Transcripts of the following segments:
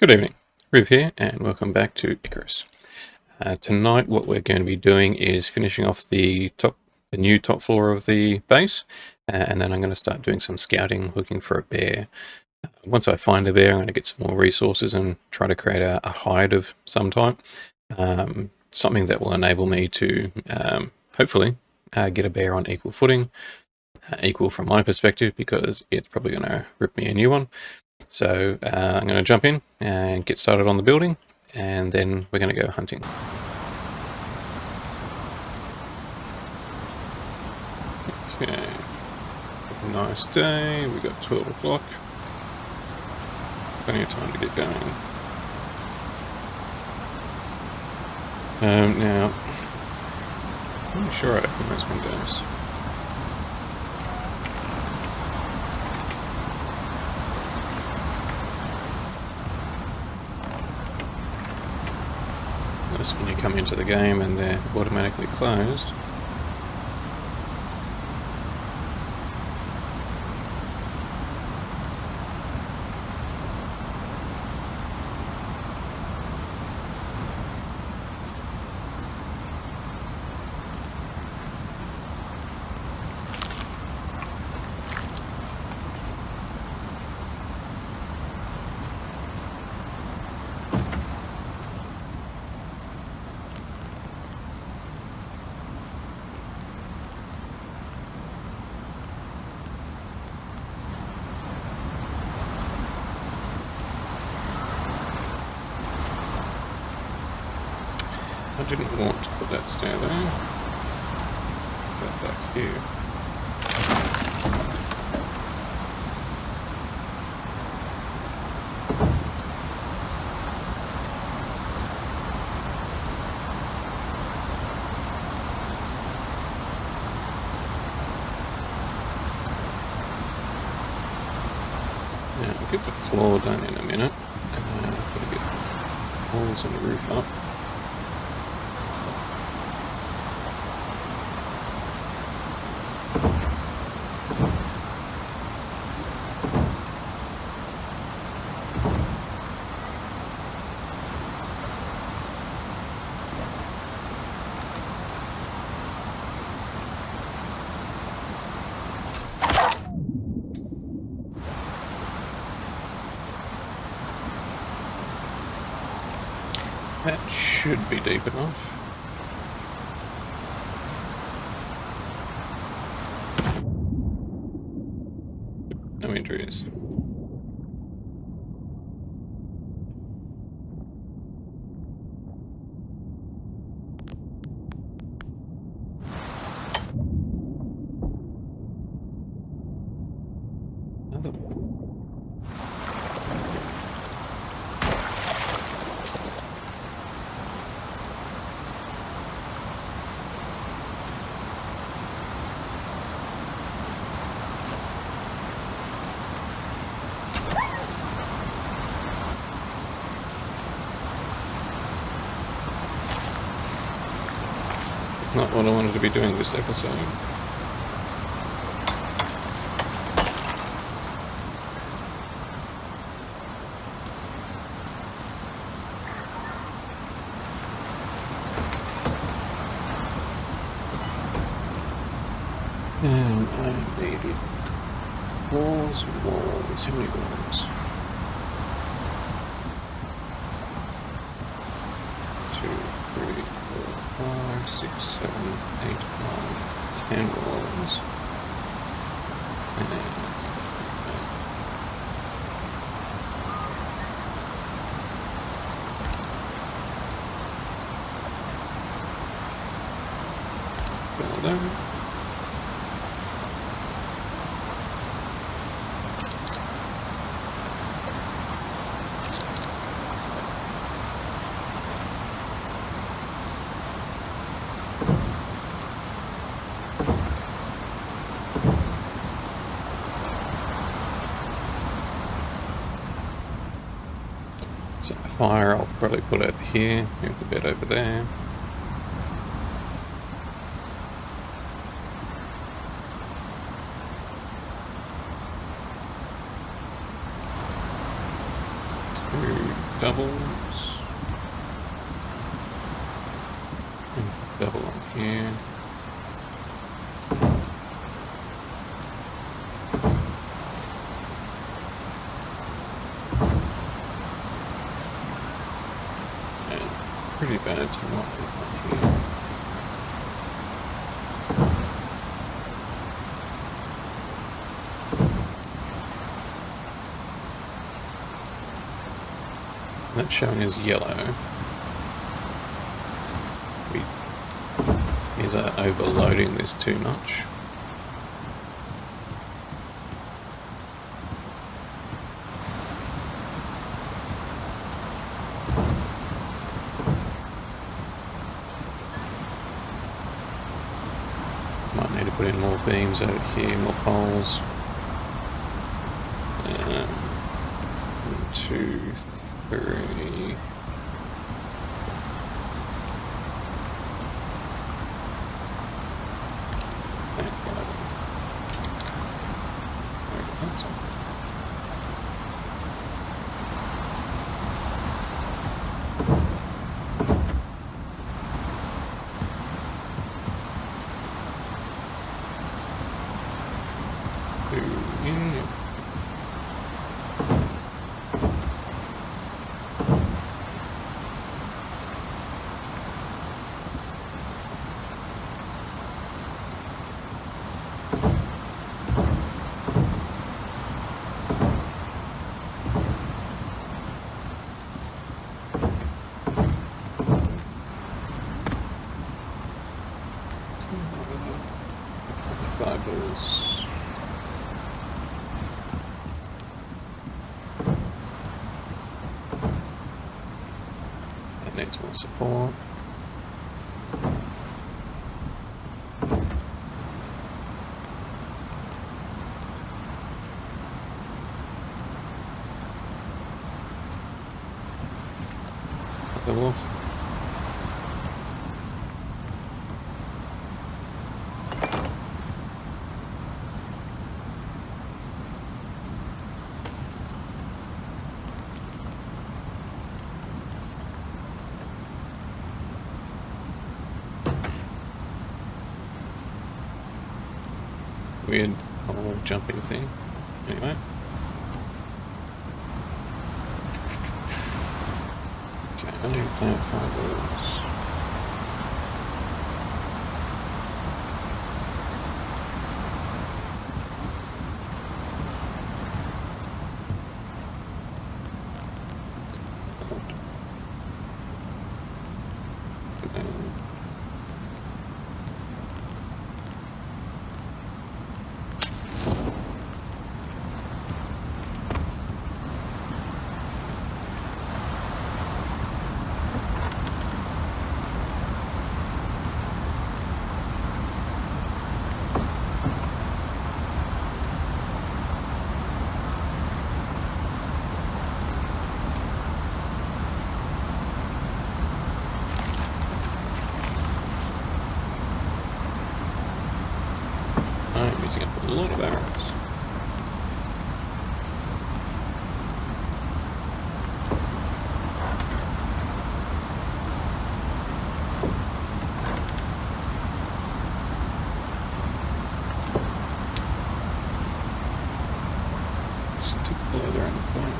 Good evening, Riv here, and welcome back to Icarus. Tonight, what we're going to be doing is finishing off the new top floor of the base, and then I'm going to start doing some scouting, looking for a bear. Once I find a bear, I'm going to get some more resources and try to create a hide of some type, something that will enable me to hopefully get a bear on equal footing, equal from my perspective, because it's probably going to rip me a new one. So I'm going to jump in and get started on the building, and then we're going to go hunting. Okay, nice day. We got 12 o'clock. Plenty of time to get going. Now, I'm not sure I open those windows. That's when you come into the game and they're automatically closed. I didn't want to put that stair there. Put that back here. Now, I'll get the floor done in a minute. I'm going to get walls and the roof up. That should be deep enough. No injuries. Another one. Not what I wanted to be doing this episode. And I needed walls and walls. How many walls? 2, 3, 4, 5, 6, 7, 8, 9, 10 walls. And building. So fire I'll probably put over here, move the bed over there. doubles. And double on here. And pretty bad to not put one here. That's showing as yellow. We either overloading this too much. Might need to put in more beams over here, more poles. 1, 2, 3. Fibers. That needs more support. The wolf. Weird whole jumping thing. Anyway. Okay, I need plant fibers. I'm using up a lot of arrows. Stick below there in the corner.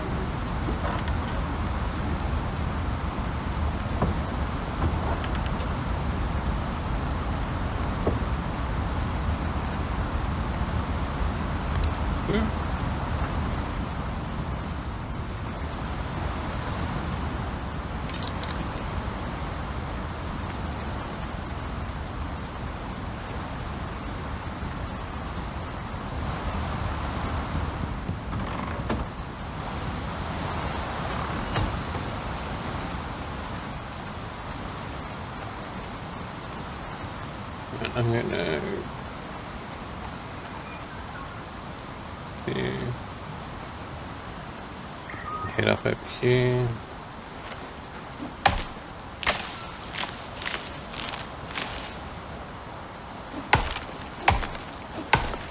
I'm gonna head up over here.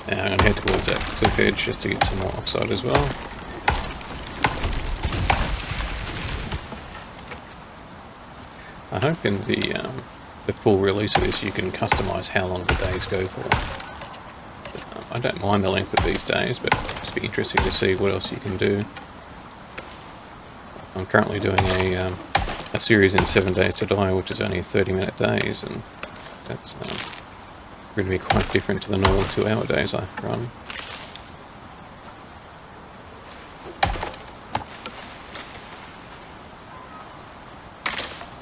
And I'm gonna head towards that cliff edge just to get some more oxide as well. I hope in the full release of this you can customize how long the days go for. I don't mind the length of these days, but it'd be interesting to see what else you can do. I'm currently doing a series in 7 Days to Die, which is only 30-minute days, and that's going to be quite different to the normal 2-hour days I run.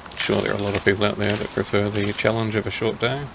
I'm sure there are a lot of people out there that prefer the challenge of a short day.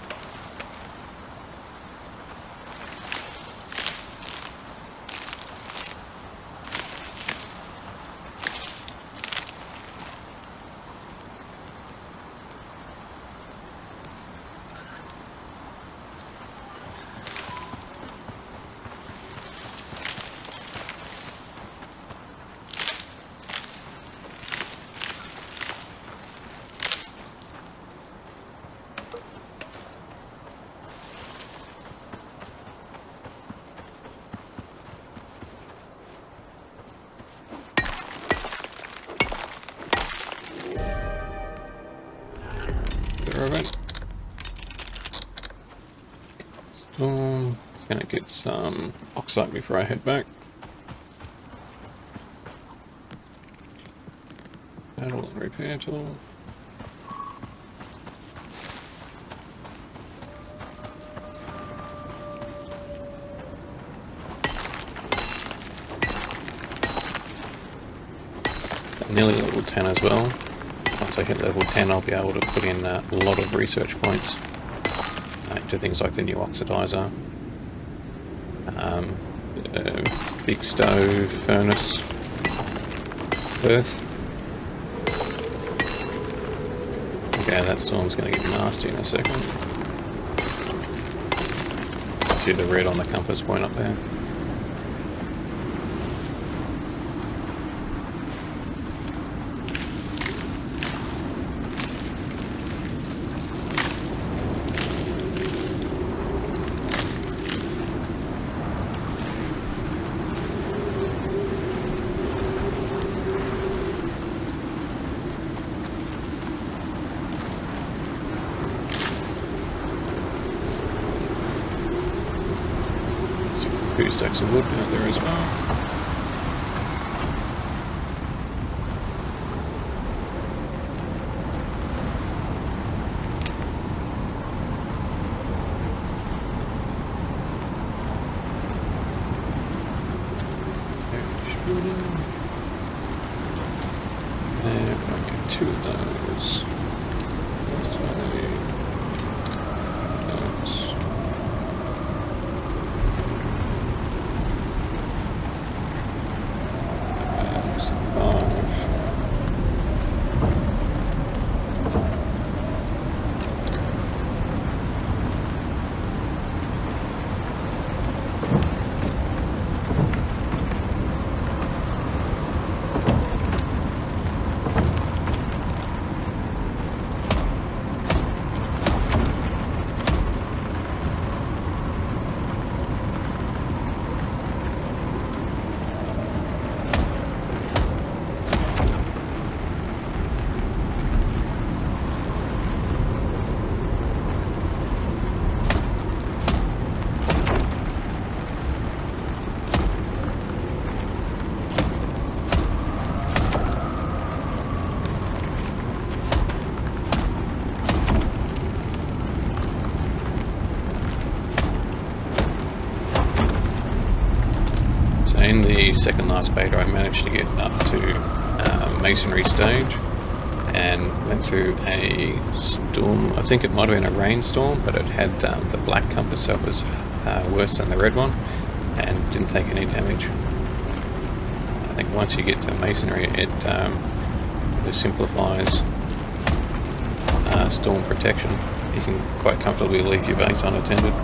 Event. Storm. It's going to get some oxide before I head back. Battle and repair tool. Nearly level 10 as well. Once I hit level 10, I'll be able to put in a lot of research points into things like the new oxidizer, big stove, furnace, earth. Okay, that storm's going to get nasty in a second. See the red on the compass point up there. Few stacks of wood out there as well. And I'll get 2 of those. What do I need? Those. In the second last beta, I managed to get up to masonry stage and went through a storm. I think it might have been a rainstorm, but it had the black compass, so it was worse than the red one and didn't take any damage. I think once you get to masonry, it simplifies storm protection. You can quite comfortably leave your base unattended.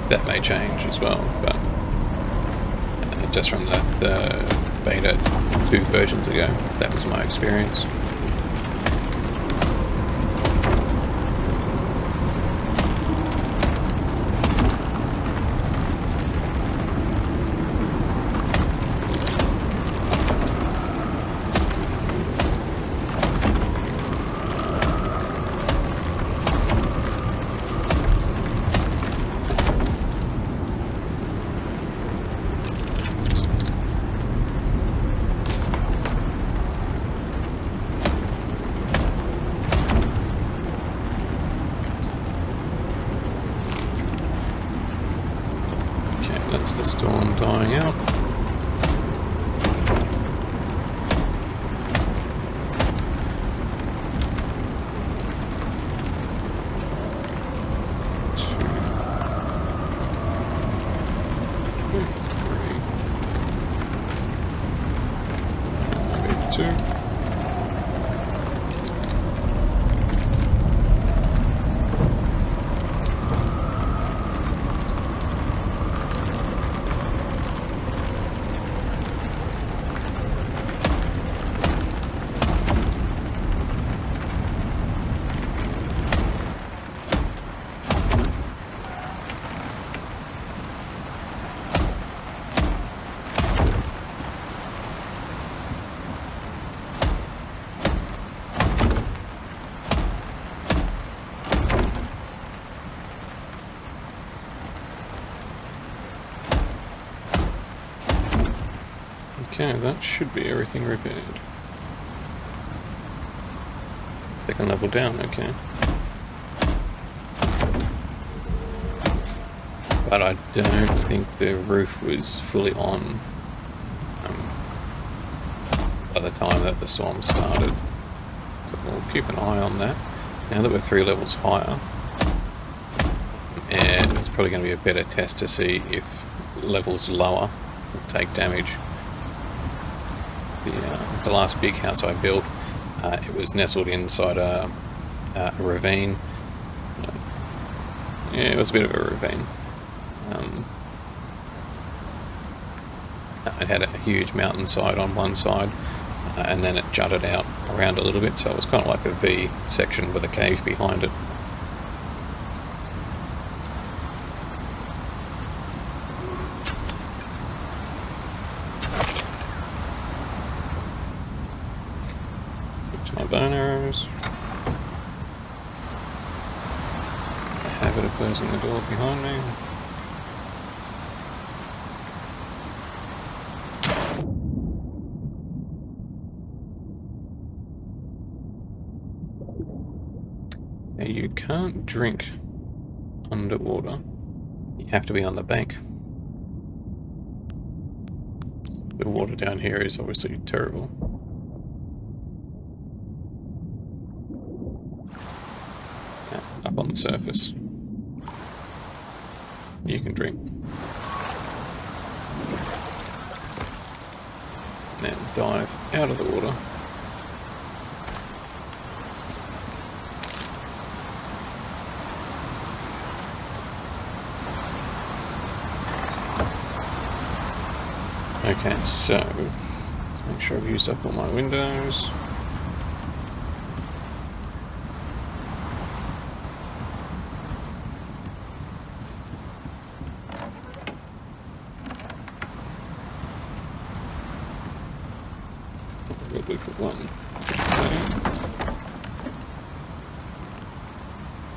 That may change as well, but just from the beta 2 versions ago, that was my experience. That's the storm dying out. Okay, that should be everything repaired. Second level down, okay. But I don't think the roof was fully on by the time that the storm started. So we'll keep an eye on that. Now that we're 3 levels higher, and it's probably going to be a better test to see if levels lower will take damage. The last big house I built, it was nestled inside a ravine. Yeah, it was a bit of a ravine. It had a huge mountainside on one side, and then it jutted out around a little bit, so it was kind of like a V section with a cave behind it. My bone arrows. The habit of closing the door behind me. Now you can't drink underwater. You have to be on the bank. The water down here is obviously terrible. Up on the surface, you can drink. Then dive out of the water. Okay, so let's make sure I've used up all my windows. Probably put one there.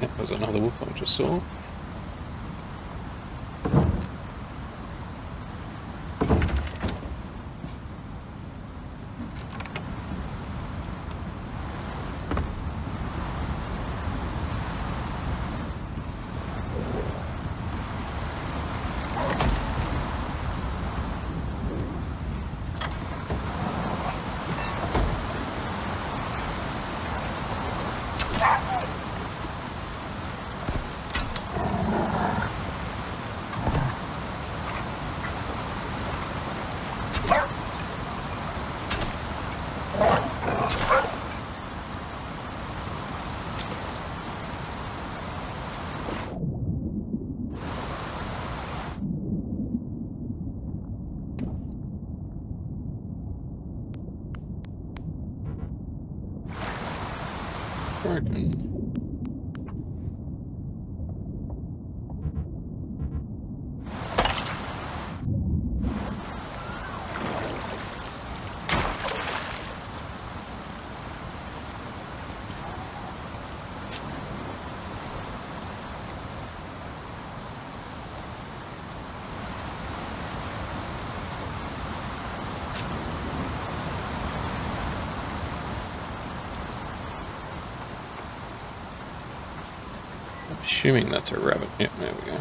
That was another wolf I just saw. Broken. Assuming that's a rabbit. Yep, there we go.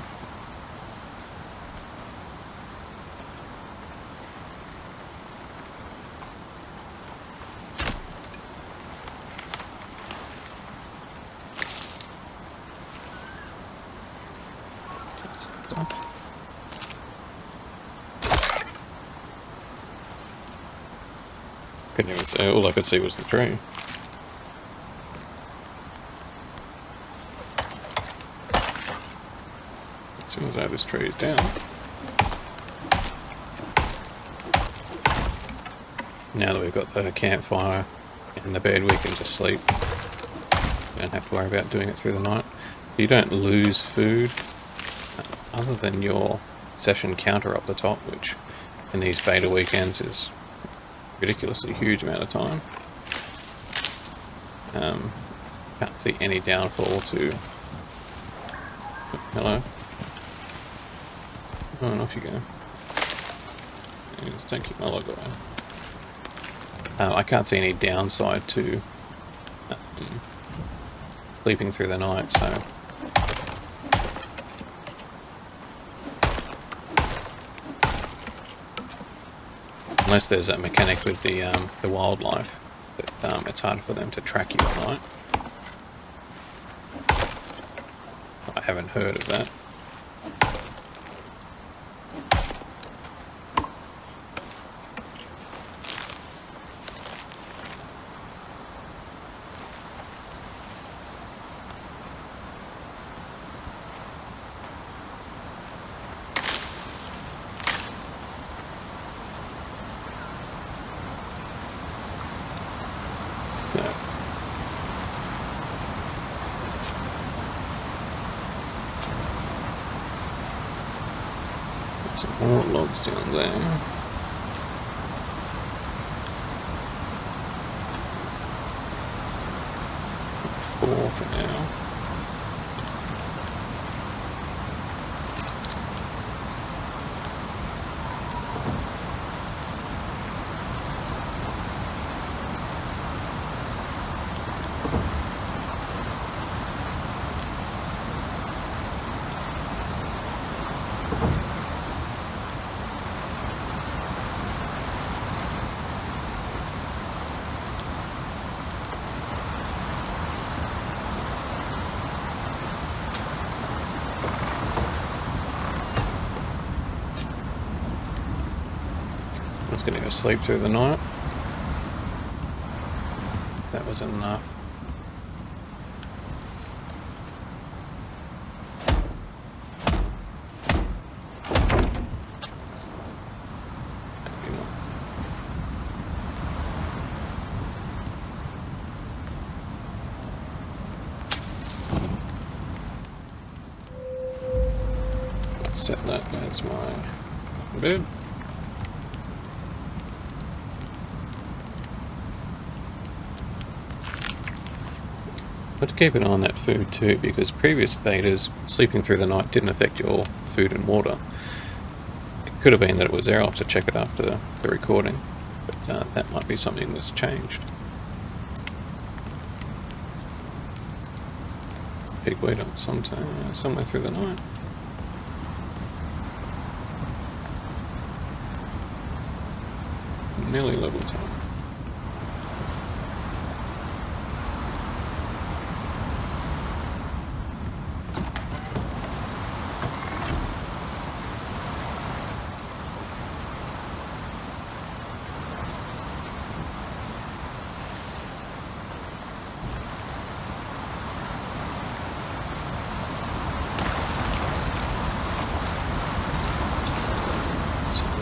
stuff. Couldn't even see, all I could see was the tree. As soon as this tree is down. Now that we've got the campfire in the bed, we can just sleep. Don't have to worry about doing it through the night. So you don't lose food, other than your session counter up the top, which in these beta weekends is ridiculously huge amount of time. Can't see any downfall to... Oh, hello. Oh, and off you go. Just don't keep my log away. I can't see any downside to sleeping through the night, so... Unless there's a mechanic with the wildlife, that it's harder for them to track you at night. I haven't heard of that. Some more logs down there. 4 for now. I was going to go sleep through the night. That was enough. Set that as my bed. But to keep an eye on that food too, because previous betas, sleeping through the night didn't affect your food and water. It could have been that it was there. I'll have to check it after the recording, but that might be something that's changed. Big weight up somewhere through the night. Nearly level time.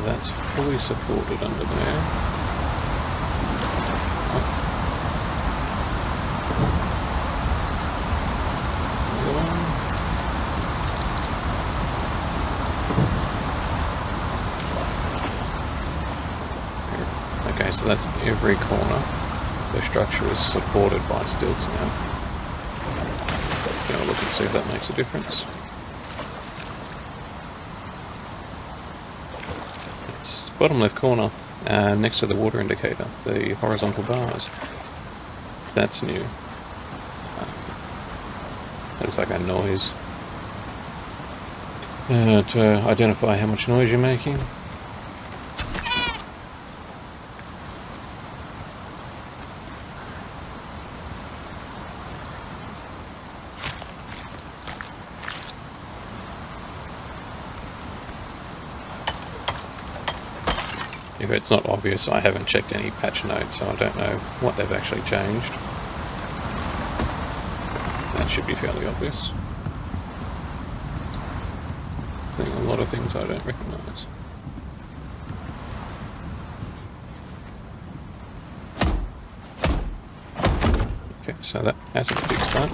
That's fully supported under there. Okay, so that's every corner. The structure is supported by stilts now. Gonna look and see if that makes a difference. Bottom left corner, next to the water indicator, the horizontal bars. That's new. That looks like a noise. To identify how much noise you're making. If it's not obvious, I haven't checked any patch notes, so I don't know what they've actually changed. That should be fairly obvious. Seeing a lot of things I don't recognise. Okay, so that hasn't fixed that.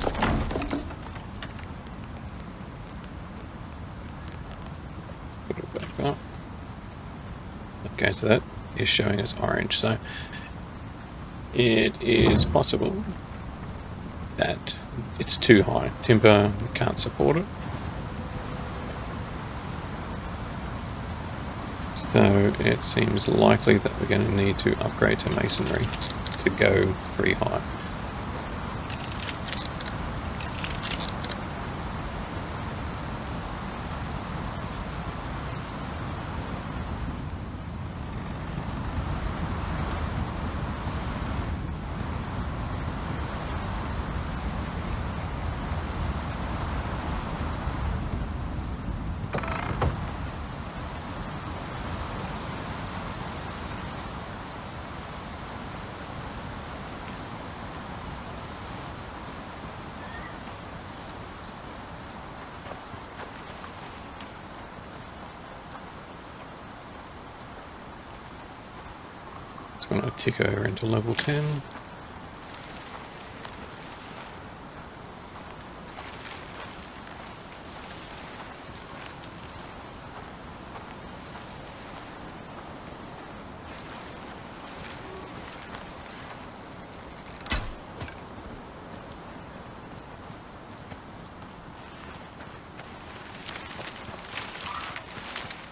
Put it back up. Okay, so that is showing as orange, so it is possible that it's too high. Timber can't support it. So it seems likely that we're going to need to upgrade to masonry to go 3 high. It's going to tick over into level 10.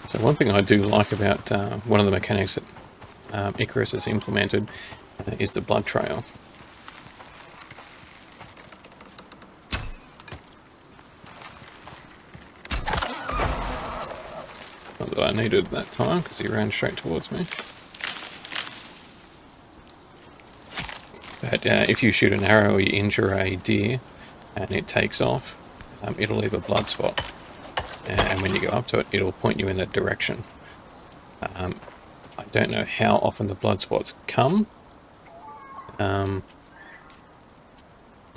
So one thing I do like about one of the mechanics that Icarus has implemented is the blood trail. Not that I needed that time because he ran straight towards me. But if you shoot an arrow or you injure a deer and it takes off, it'll leave a blood spot. And when you go up to it, it'll point you in that direction. I don't know how often the blood spots come.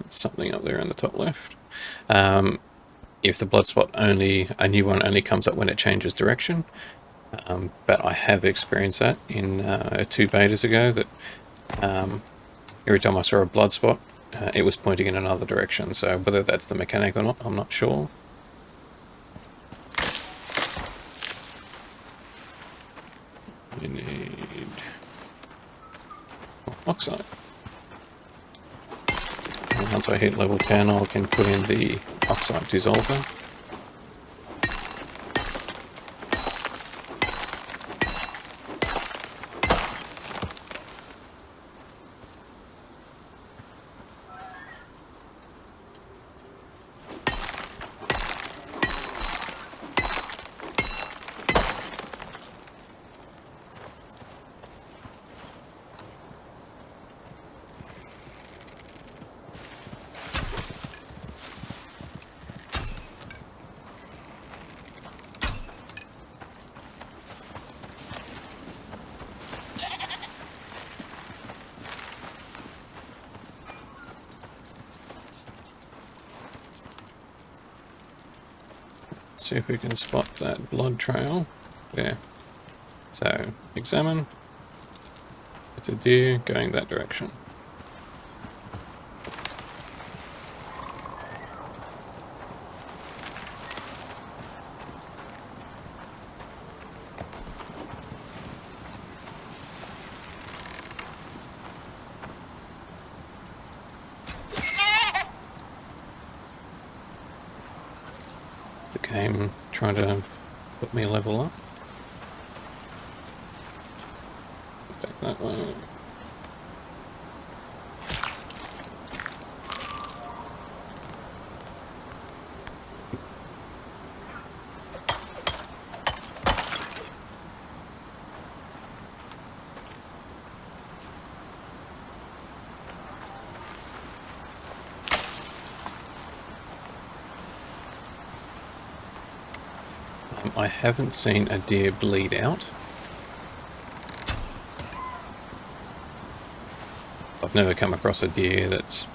Something up there in the top left. If the blood spot a new one only comes up when it changes direction. But I have experienced that in 2 betas ago, that every time I saw a blood spot, it was pointing in another direction. So whether that's the mechanic or not, I'm not sure. We need oxide. And once I hit level 10, I can put in the oxide dissolver. See if we can spot that blood trail there. So examine. It's a deer going that direction. Game trying to put me a level up. Back that way. I haven't seen a deer bleed out. I've never come across a deer that's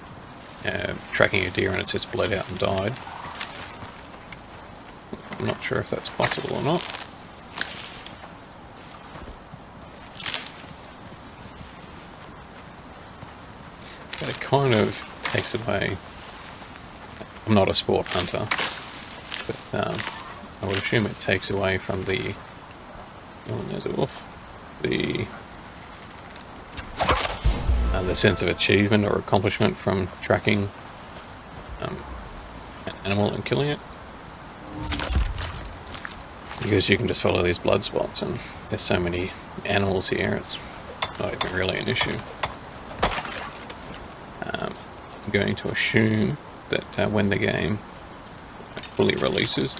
tracking a deer and it's just bled out and died. I'm not sure if that's possible or not. But it kind of takes away... I'm not a sport hunter, but I would assume it takes away from the... Oh, there's a wolf. The sense of achievement or accomplishment from tracking an animal and killing it. Because you can just follow these blood spots, and there's so many animals here, it's not even really an issue. I'm going to assume that when the game fully releases,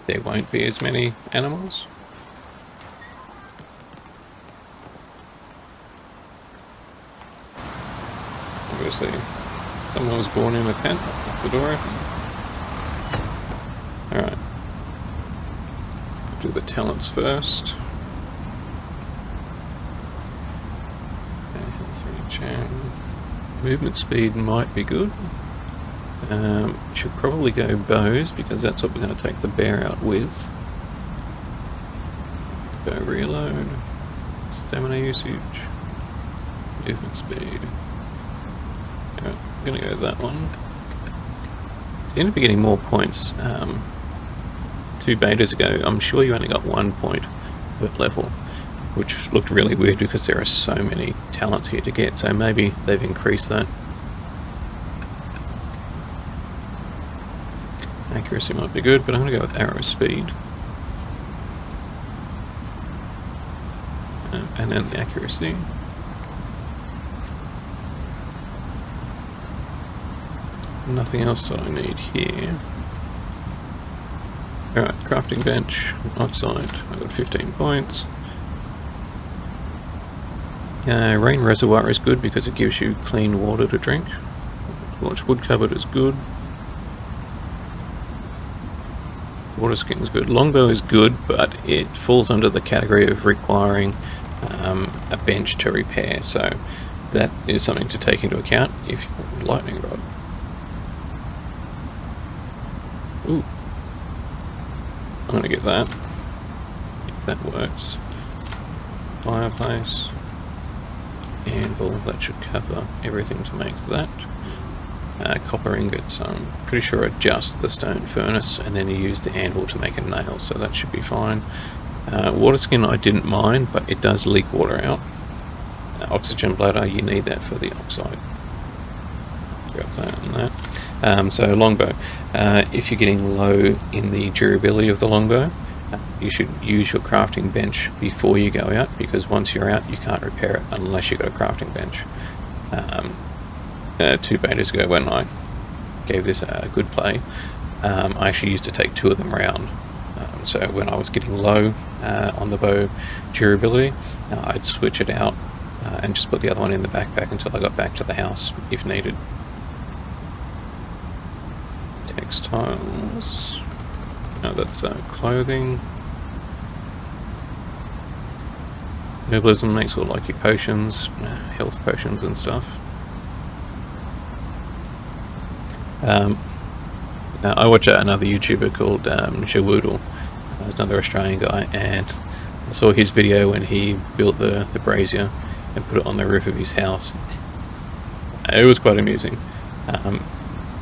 there won't be as many animals. Obviously, someone was born in a tent with the door open. Alright. Do the talents first. Okay, movement speed might be good. Should probably go bows because that's what we're going to take the bear out with. Go reload. Stamina usage. Movement speed. I'm going to go that one. You end up getting more points. 2 betas ago, I'm sure you only got 1 point per level, which looked really weird because there are so many talents here to get, so maybe they've increased that. Accuracy might be good, but I'm going to go with arrow speed. And then the accuracy. Nothing else that I need here. Alright, crafting bench, oxide, I've got 15 points. Rain reservoir is good because it gives you clean water to drink. Watch wood cupboard is good. Water skin is good. Longbow is good, but it falls under the category of requiring a bench to repair, so that is something to take into account if you want lightning rod. Ooh. I'm going to get that, if that works. Fireplace, anvil, that should cover everything to make that. Copper ingots, I'm pretty sure adjust the stone furnace and then you use the anvil to make a nail, so that should be fine. Water skin I didn't mind, but it does leak water out. Oxygen bladder, you need that for the oxide. Grab that and that. So longbow, if you're getting low in the durability of the longbow, you should use your crafting bench before you go out, because once you're out you can't repair it unless you've got a crafting bench. 2 betas ago when I gave this a good play, I actually used to take 2 of them round. So when I was getting low on the bow durability, I'd switch it out and just put the other one in the backpack until I got back to the house if needed. Textiles, no, that's clothing. Herbalism makes all like your potions, health potions and stuff. I watch another YouTuber called Shawoodle. He's another Australian guy, and I saw his video when he built the brazier and put it on the roof of his house. It was quite amusing.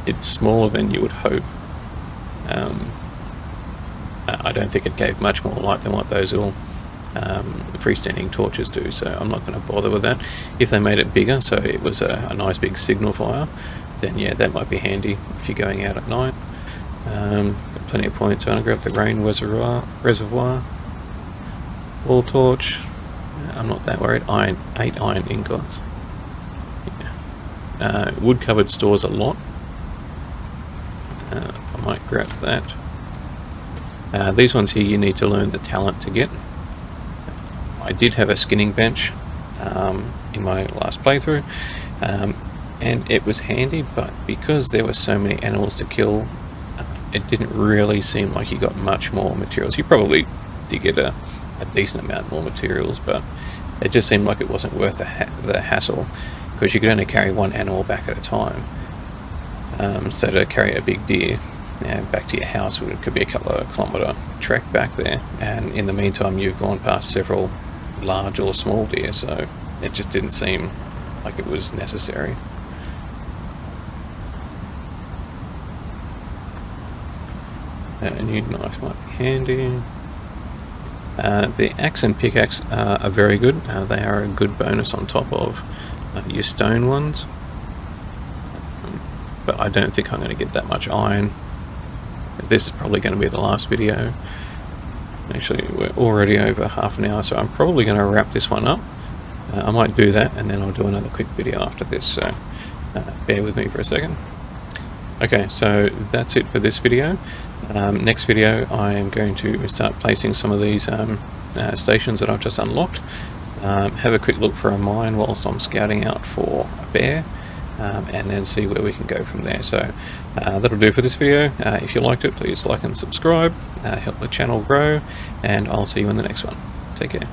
It's smaller than you would hope. I don't think it gave much more light than what those little freestanding torches do, so I'm not going to bother with that. If they made it bigger, so it was a nice big signal fire, then yeah, that might be handy if you're going out at night. Got plenty of points. I'm going to grab the rain reservoir, wall torch. I'm not that worried. 8 iron ingots. Yeah. Wood cupboard stores a lot. I might grab that. These ones here you need to learn the talent to get. I did have a skinning bench in my last playthrough, and it was handy, but because there were so many animals to kill, it didn't really seem like you got much more materials. You probably did get a decent amount more materials, but it just seemed like it wasn't worth the hassle because you could only carry one animal back at a time. So to carry a big deer back to your house, it could be a couple of kilometre trek back there, and in the meantime you've gone past several large or small deer, so it just didn't seem like it was necessary. A new knife might be handy. The axe and pickaxe are very good. They are a good bonus on top of your stone ones. But I don't think I'm going to get that much iron. This is probably going to be the last video. Actually, we're already over half an hour, so I'm probably going to wrap this one up. I might do that, and then I'll do another quick video after this, so bear with me for a second. Okay, so that's it for this video. Next video I am going to start placing some of these stations that I've just unlocked. Have a quick look for a mine whilst I'm scouting out for a bear, and then see where we can go from there. So that'll do for this video. If you liked it, please like and subscribe, help the channel grow, and I'll see you in the next one. Take care.